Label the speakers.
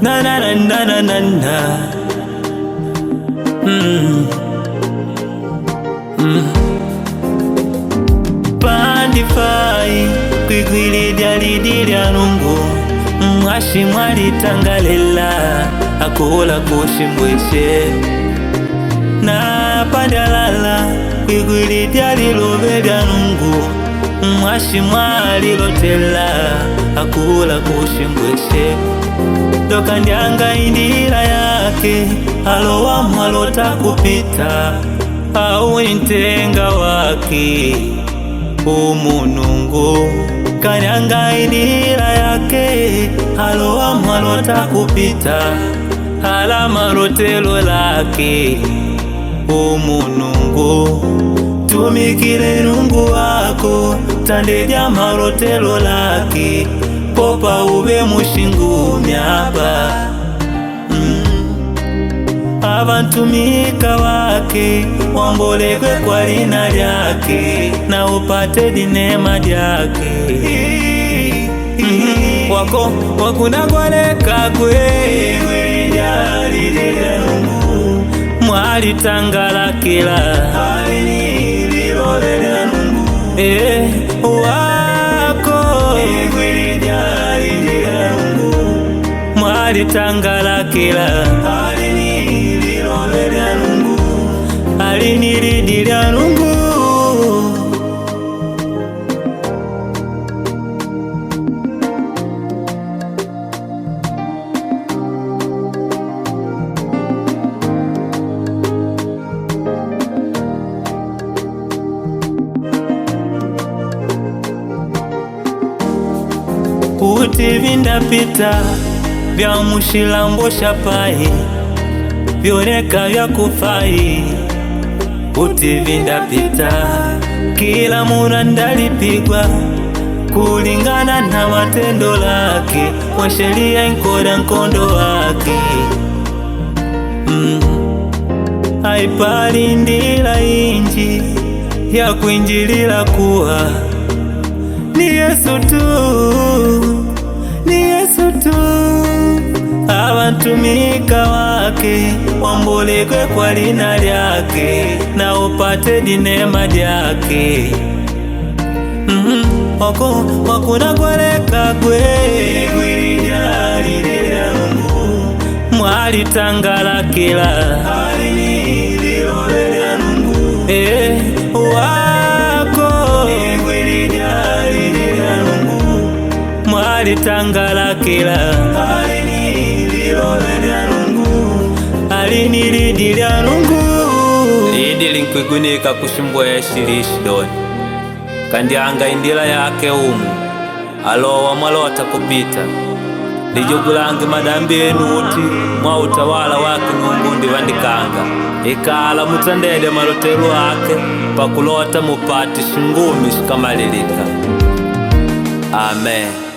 Speaker 1: na na na na na na na. Pandifai kwigwili lyalidilya lungu mwashi mwalitangalela akola kushimbweshe na pandalala kwigwili lyalilobe lya lungu mwashi mwalilotela akola kushimbweshe doka ndyanga indila yake alowa mwalota kupita au intenga wake umunungu kanyanga indila yake alowa mwalota kupita ala malotelo lake umunungu tumikile nungu wako tandedya malotelo lake popa ube mushingumyaba abantumika wake wambolekwe kwa lina lyake na upate dinema lyake wako wakunagwaleka kwe mwalitangalakila wako mwalitangalakila alinilidilya lungu uti vindapita vya mushilambo shapai vyoneka vya kufai uti vindapita kila muna ndalipigwa kulingana na matendo lake kwa sheria inkoda nkondo wake haipali ndila inji ya kuinjilila kuwa ni Yesu tu, ni Yesu tu abantumika wake wambolekwe kwa lina lyake na upate dinema lyake wako wakunagwaleka kwe mwalitangalakila wako mwalitangalakila alinilidilya lungu lidili nkwigunika kushimbwesha lishidoni kandyanga indila yake umu alowa mwalota kupita lijugulange madambi enu uti mwa utawala wake Mungu ndivandikanga ikala mutandele malotelo ake pakulota mupati shingumi shikamalilika. Amen.